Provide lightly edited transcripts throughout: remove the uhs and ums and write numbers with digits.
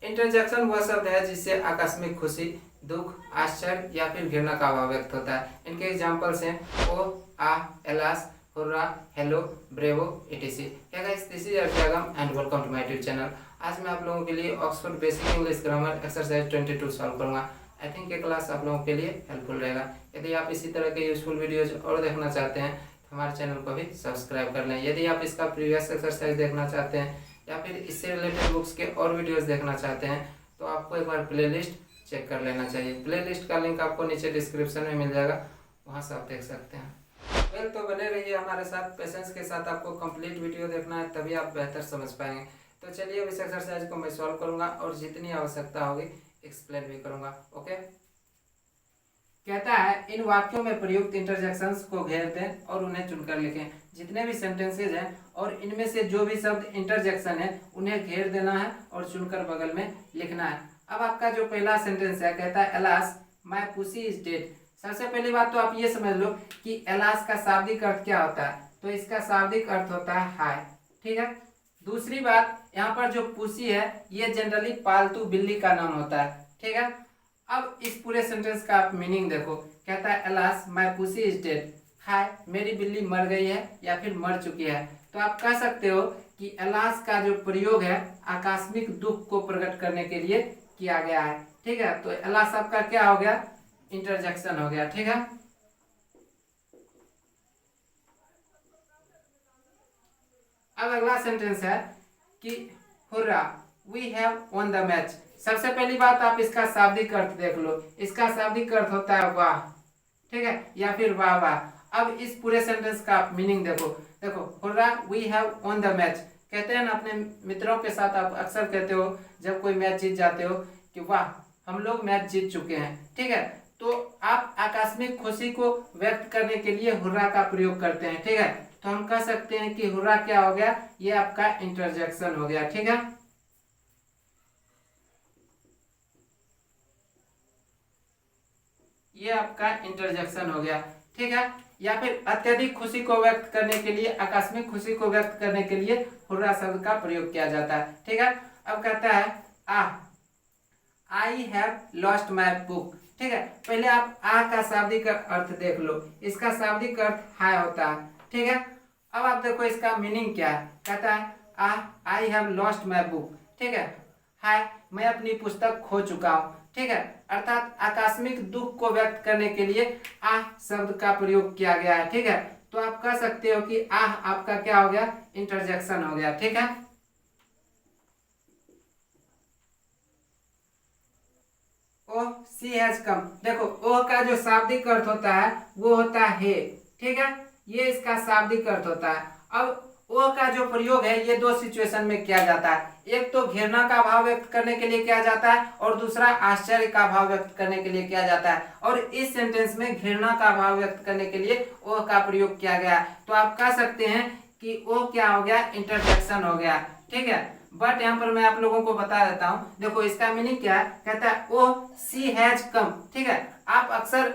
Interjection वह शब्द है जिससे आकस्मिक खुशी, दुख, आश्चर्य या फिर घृणा का भाव व्यक्त होता है। इनके एग्जाम्पल्स हैं oh, ah, alas, hurrah, hello, bravo, etc. Hey guys, this is अर्जागम and welcome to my YouTube channel. आज मैं आप लोगों के लिए Oxford basic English grammar exercise 22 solve करूंगा। आई थिंक ये क्लास आप लोगों के लिए हेल्पफुल रहेगा। यदि आप इसी तरह के यूजफुल वीडियोज और देखना चाहते हैं तो हमारे चैनल को भी सब्सक्राइब कर लें। यदि आप इसका प्रीवियस एक्सरसाइज देखना चाहते हैं या फिर इससे रिलेटेड बुक्स के और वीडियोस देखना चाहते हैं तो आपको एक बार प्लेलिस्ट चेक कर लेना चाहिए। प्लेलिस्ट का लिंक आपको नीचे डिस्क्रिप्शन में मिल जाएगा, वहाँ से आप देख सकते हैं। वेल, तो बने रहिए हमारे साथ, पेशेंस के साथ आपको कंप्लीट वीडियो देखना है, तभी आप बेहतर समझ पाएंगे। तो चलिए अब इस एक्सरसाइज को मैं सॉल्व करूंगा और जितनी आवश्यकता होगी एक्सप्लेन भी करूंगा। ओके, कहता है इन वाक्यों में प्रयुक्त इंटरजेक्शंस को घेर दें और उन्हें चुनकर लिखें। जितने भी सेंटेंसेज हैं और इनमें से जो भी शब्द इंटरजेक्शन है उन्हें घेर देना है और चुनकर बगल में लिखना है। अब आपका जो पहला सेंटेंस है, कहता है alas my pussy is dead. सबसे पहली बात तो आप ये समझ लो कि एलास का शाब्दिक अर्थ क्या होता है, तो इसका शाब्दिक अर्थ होता है हाय। ठीक है। दूसरी बात, यहाँ पर जो पुसी है ये जनरली पालतू बिल्ली का नाम होता है। ठीक है। अब इस पूरे सेंटेंस का आप मीनिंग देखो, कहता है alas my pussy is dead, हाय मेरी बिल्ली मर गई है या फिर मर चुकी है। तो आप कह सकते हो कि एलास का जो प्रयोग है आकस्मिक दुख को प्रकट करने के लिए किया गया है। ठीक है। तो एलास आपका क्या हो गया, इंटरजेक्शन हो गया। ठीक है। अब अगला सेंटेंस है कि hurrah we have won the match. सबसे पहली बात आप इसका शाब्दिक अर्थ देख लो, इसका शाब्दिक अर्थ होता है वाह। ठीक है, या फिर वाह वाह। अब इस पूरे सेंटेंस का आप मीनिंग देखो, hurrah we have won the match. कहते हैं ना, अपने मित्रों के साथ आप अक्सर कहते हो जब कोई मैच जीत जाते हो कि वाह हम लोग मैच जीत चुके हैं। ठीक है। तो आप आकस्मिक खुशी को व्यक्त करने के लिए हुर्रा का प्रयोग करते हैं। ठीक है। तो हम कह सकते हैं कि हुर्रा क्या हो गया, ये आपका इंटरजेक्शन हो गया। ठीक है। ये आपका इंटरजेक्शन हो गया। ठीक है। या फिर अत्यधिक खुशी को व्यक्त करने के लिए, आकस्मिक खुशी को व्यक्त करने के लिए हुर्रा शब्द का प्रयोग किया जाता है। ठीक है। अब कहता है I have lost my book. ठीक है। पहले आप का शाब्दिक अर्थ देख लो, इसका शाब्दिक अर्थ हाय होता है। ठीक है। अब आप देखो इसका मीनिंग क्या है, कहता है I have lost my book. ठीक है, हाय मैं अपनी पुस्तक खो चुका हूँ। ठीक है। अर्थात आकस्मिक दुख को व्यक्त करने के लिए शब्द का प्रयोग किया गया है। ठीक है। तो आप कह सकते हो कि आपका क्या हो गया, इंटरजेक्शन हो गया। ठीक है। ओह सी हैज कम, देखो ओह का जो शाब्दिक अर्थ होता है वो होता है। ठीक है, ये इसका शाब्दिक अर्थ होता है। अब ओह का जो प्रयोग है ये दो सिचुएशन में किया जाता है, एक तो घृणा का भाव व्यक्त करने के लिए किया जाता है और दूसरा आश्चर्य का भाव व्यक्त करने के लिए किया जाता है। और इस सेंटेंस में घृणा का भाव व्यक्त करने के लिए ओह का प्रयोग किया गया। तो आप कह सकते हैं कि ओह क्या हो गया, इंटरजेक्शन हो गया। ठीक है। बट यहाँ पर मैं आप लोगों को बता देता हूँ, देखो इसका मीनिंग क्या है, कहता है ओ सी हैज कम। ठीक है। आप अक्सर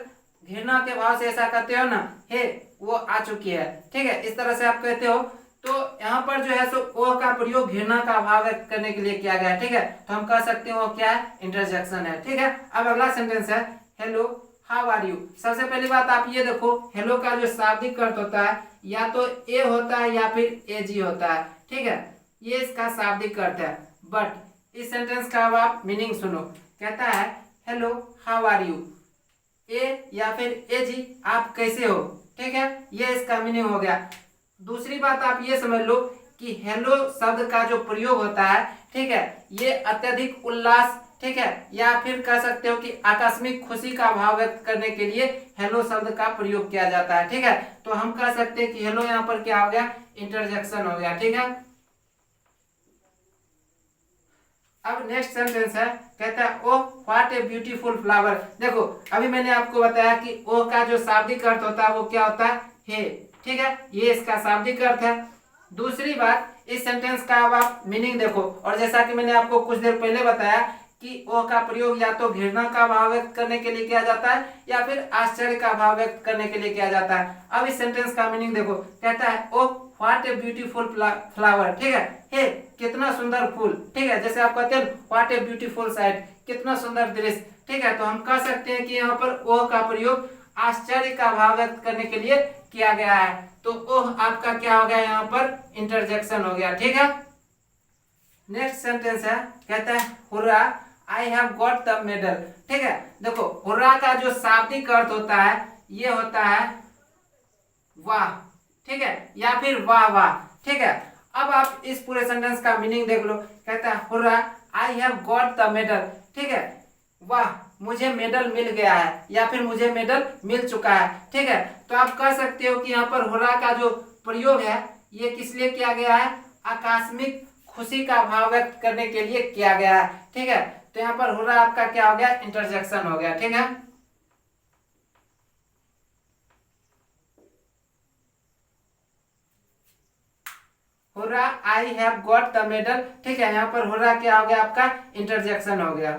घृणा के भाव से ऐसा कहते हो ना, हे वो आ चुकी है। ठीक है, इस तरह से आप कहते हो। तो यहाँ पर जो है सो ओ का प्रयोग घृणा का भाव व्यक्त करने के लिए किया गया है। ठीक है। तो हम कह सकते हैं वो क्या है, इंटरजेक्शन है। ठीक है। अब अगला सेंटेंस है हेलो हाउ आर यू। सबसे पहली बात आप ये देखो, हेलो का जो शाब्दिक अर्थ होता है या तो ए होता है या फिर ए जी होता है। ठीक है, ये इसका शाब्दिक अर्थ है। बट इस सेंटेंस का अब आप मीनिंग सुनो, कहता है हेलो हाउ आर यू, ए या फिर ए जी आप कैसे हो। ठीक है, ये इसका मीनिंग हो गया। दूसरी बात आप ये समझ लो कि हेलो शब्द का जो प्रयोग होता है, ठीक है, ये अत्यधिक उल्लास, ठीक है, या फिर कह सकते हो कि आकस्मिक खुशी का भाव व्यक्त करने के लिए हेलो शब्द का प्रयोग किया जाता है। ठीक है। तो हम कह सकते हैं कि हेलो यहाँ पर क्या हो गया, इंटरजेक्शन हो गया। ठीक है। अब नेक्स्ट सेंटेंस है, कहता है oh what a beautiful flower. देखो अभी मैंने आपको बताया कि ओह का जो शाब्दिक अर्थ होता है वो क्या होता है, हे। ठीक है, ये इसका शाब्दिक अर्थ है। दूसरी बात, इस सेंटेंस का अब आप मीनिंग देखो, और जैसा कि मैंने आपको कुछ देर पहले बताया कि ओह का प्रयोग या तो घृणा का भाव व्यक्त करने के लिए किया जाता है या फिर आश्चर्य का भाव व्यक्त करने के लिए किया जाता है। अब इस सेंटेंस का मीनिंग देखो, कहता है oh what a beautiful flower, ठीक है, हे कितना सुंदर फूल, ठीक है, जैसे आप कहते हैं व्हाट ए ब्यूटीफुल साइट, कितना सुंदर दृश्य, ठीक है। तो हम कह सकते हैं कि यहाँ पर ओह का प्रयोग आश्चर्य का भाव व्यक्त करने के लिए किया गया है। तो ओह आपका क्या हो गया, यहाँ पर इंटरजेक्शन हो गया, ठीक है। नेक्स्ट सेंटेंस है, कहता है hurrah I have got the medal, ठीक है। देखो हुर्रा का जो शाब्दिक अर्थ होता है ये होता है वाह, ठीक है, या फिर वाह वाह, ठीक है। अब आप इस पूरे सेंटेंस का मीनिंग देख लो, कहता है hurrah I have got the medal, ठीक है, वाह मुझे मेडल मिल गया है या फिर मुझे मेडल मिल चुका है, ठीक है। तो आप कह सकते हो कि यहाँ पर हुर्रा का जो प्रयोग है ये किस लिए किया गया है, आकस्मिक खुशी का भाव व्यक्त करने के लिए किया गया है, ठीक है। तो यहाँ पर हुर्रा आपका क्या हो गया, इंटरजेक्शन हो गया, ठीक है। Hurrah I have got the medal, ठीक है, यहाँ पर हुर्रा क्या हो गया, आपका इंटरजेक्शन हो गया।